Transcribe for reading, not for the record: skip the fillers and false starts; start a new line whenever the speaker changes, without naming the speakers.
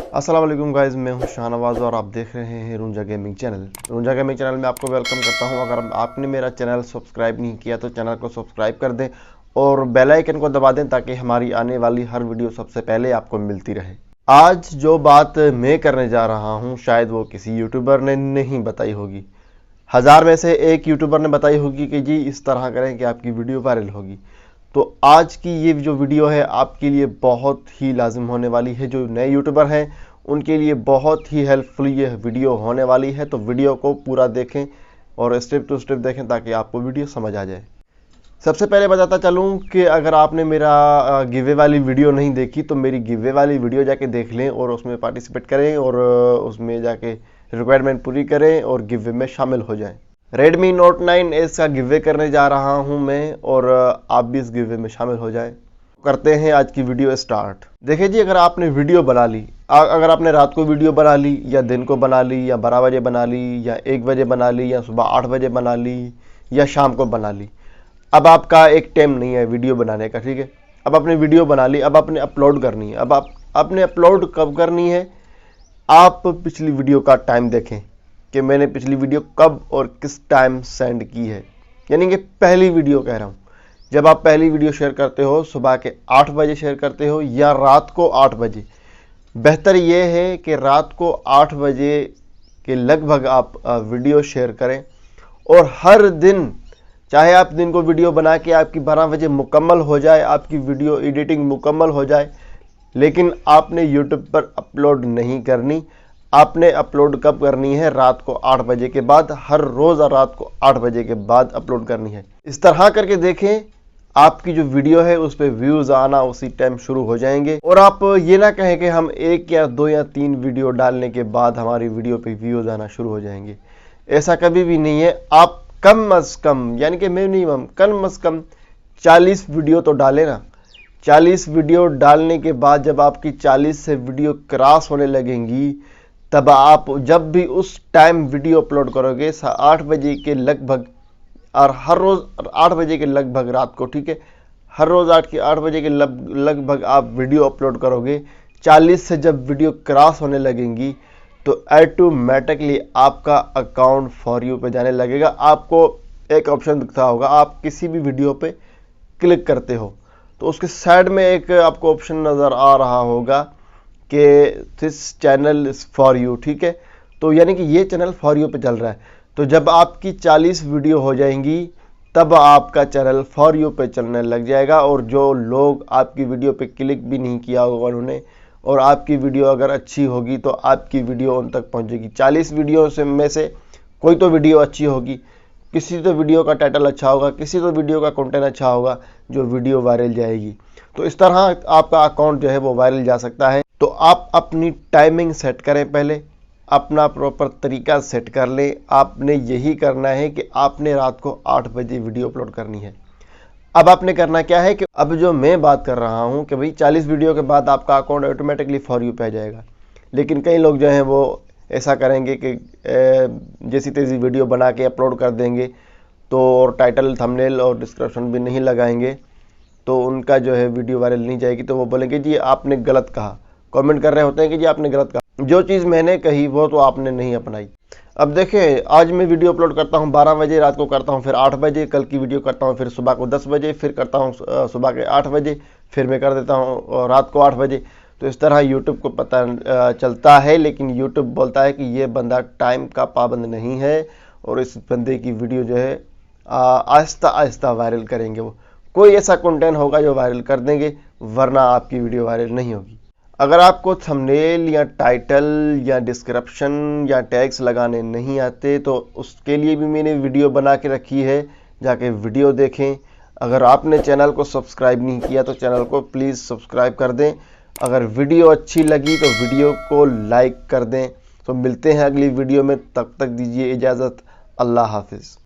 अस्सलाम वालेकुम गाइस, मैं हूं शाहनवाज और आप देख रहे हैं रुंजा गेमिंग चैनल। रुंजा गेमिंग चैनल में आपको वेलकम करता हूं। अगर आपने मेरा चैनल सब्सक्राइब नहीं किया तो चैनल को सब्सक्राइब कर दें और बेल आइकन को दबा दें ताकि हमारी आने वाली हर वीडियो सबसे पहले आपको मिलती रहे। आज जो बात मैं करने जा रहा हूँ शायद वो किसी यूट्यूबर ने नहीं बताई होगी। 1000 में से एक यूट्यूबर ने बताई होगी कि जी इस तरह करें कि आपकी वीडियो वायरल होगी। तो आज की ये जो वीडियो है आपके लिए बहुत ही लाजिम होने वाली है। जो नए यूट्यूबर हैं उनके लिए बहुत ही हेल्पफुल ये वीडियो होने वाली है। तो वीडियो को पूरा देखें और स्टेप टू स्टेप देखें ताकि आपको वीडियो समझ आ जाए। सबसे पहले बताता चलूं कि अगर आपने मेरा गिवे वाली वीडियो नहीं देखी तो मेरी गिवे वाली वीडियो जाके देख लें और उसमें पार्टिसिपेट करें और उसमें जाके रिक्वायरमेंट पूरी करें और गिवे में शामिल हो जाएं। Redmi Note 9S का गिवे करने जा रहा हूं मैं और आप भी इस गिवे में शामिल हो जाएं। करते हैं आज की वीडियो स्टार्ट। देखिए जी, अगर आपने वीडियो बना ली, अगर आपने रात को वीडियो बना ली या दिन को बना ली या 12 बजे बना ली या 1 बजे बना ली या सुबह 8 बजे बना ली या शाम को बना ली, अब आपका एक टाइम नहीं है वीडियो बनाने का, ठीक है। अब आपने वीडियो बना ली, अब आपने अपलोड करनी है। अब आपने अपलोड कब करनी है, आप पिछली वीडियो का टाइम देखें कि मैंने पिछली वीडियो कब और किस टाइम सेंड की है। यानी कि पहली वीडियो कह रहा हूँ, जब आप पहली वीडियो शेयर करते हो सुबह के 8 बजे शेयर करते हो या रात को 8 बजे। बेहतर ये है कि रात को 8 बजे के लगभग आप वीडियो शेयर करें और हर दिन, चाहे आप दिन को वीडियो बना के आपकी 12 बजे मुकम्मल हो जाए, आपकी वीडियो एडिटिंग मुकम्मल हो जाए, लेकिन आपने यूट्यूब पर अपलोड नहीं करनी। आपने अपलोड कब करनी है, रात को 8 बजे के बाद। हर रोज़ रात को 8 बजे के बाद अपलोड करनी है। इस तरह करके देखें, आपकी जो वीडियो है उस पर व्यूज़ आना उसी टाइम शुरू हो जाएंगे। और आप ये ना कहें कि हम 1 या 2 या 3 वीडियो डालने के बाद हमारी वीडियो पे व्यूज़ आना शुरू हो जाएंगे। ऐसा कभी भी नहीं है। आप कम अज़ कम, यानी कि मिनिमम कम अज़ कम 40 वीडियो तो डालें ना। 40 वीडियो डालने के बाद जब आपकी 40 से वीडियो क्रॉस होने लगेंगी, तब आप जब भी उस टाइम वीडियो अपलोड करोगे 8 बजे के लगभग, और हर रोज़ 8 बजे के लगभग रात को, ठीक है, हर रोज़ 8 बजे के लगभग आप वीडियो अपलोड करोगे। 40 से जब वीडियो क्रॉस होने लगेंगी तो ऑटोमेटिकली आपका अकाउंट फॉर यू पे जाने लगेगा। आपको एक ऑप्शन दिखता होगा, आप किसी भी वीडियो पे क्लिक करते हो तो उसके साइड में एक आपको ऑप्शन नज़र आ रहा होगा कि this channel is for you, ठीक है। तो यानी कि ये चैनल फॉर यू पे चल रहा है। तो जब आपकी 40 वीडियो हो जाएंगी तब आपका चैनल फॉर यू पे चलने लग जाएगा। और जो लोग आपकी वीडियो पे क्लिक भी नहीं किया होगा उन्होंने, और आपकी वीडियो अगर अच्छी होगी तो आपकी वीडियो उन तक पहुंचेगी। 40 वीडियो से में से कोई तो वीडियो अच्छी होगी, किसी तो वीडियो का टाइटल अच्छा होगा, किसी तो वीडियो का कंटेंट अच्छा होगा, जो वीडियो वायरल जाएगी। तो इस तरह आपका अकाउंट जो है वो वायरल जा सकता है। तो आप अपनी टाइमिंग सेट करें, पहले अपना प्रॉपर तरीका सेट कर लें। आपने यही करना है कि आपने रात को 8 बजे वीडियो अपलोड करनी है। अब आपने करना क्या है कि अब जो मैं बात कर रहा हूं कि भाई 40 वीडियो के बाद आपका अकाउंट ऑटोमेटिकली फॉर यू पे आ जाएगा, लेकिन कई लोग जो हैं वो ऐसा करेंगे कि जैसी तेज़ी वीडियो बना के अपलोड कर देंगे तो, और टाइटल थंबनेल और डिस्क्रिप्शन भी नहीं लगाएंगे तो उनका जो है वीडियो वायरल नहीं जाएगी। तो वो बोलेंगे जी आपने गलत कहा, कमेंट कर रहे होते हैं कि जी आपने गलत कहा। जो चीज़ मैंने कही वो तो आपने नहीं अपनाई। अब देखें, आज मैं वीडियो अपलोड करता हूं 12 बजे, रात को करता हूं फिर 8 बजे, कल की वीडियो करता हूं फिर सुबह को 10 बजे, फिर करता हूं सुबह के 8 बजे, फिर मैं कर देता हूं रात को 8 बजे। तो इस तरह यूट्यूब को पता चलता है, लेकिन यूट्यूब बोलता है कि ये बंदा टाइम का पाबंद नहीं है और इस बंदे की वीडियो जो है आहिस्ता आहिस्ता वायरल करेंगे। वो कोई ऐसा कंटेंट होगा जो वायरल कर देंगे, वरना आपकी वीडियो वायरल नहीं होगी। अगर आपको थंबनेल या टाइटल या डिस्क्रिप्शन या टैग्स लगाने नहीं आते तो उसके लिए भी मैंने वीडियो बना के रखी है, जाके वीडियो देखें। अगर आपने चैनल को सब्सक्राइब नहीं किया तो चैनल को प्लीज़ सब्सक्राइब कर दें। अगर वीडियो अच्छी लगी तो वीडियो को लाइक कर दें। तो मिलते हैं अगली वीडियो में, तब तक दीजिए इजाज़त। अल्लाह हाफिज़।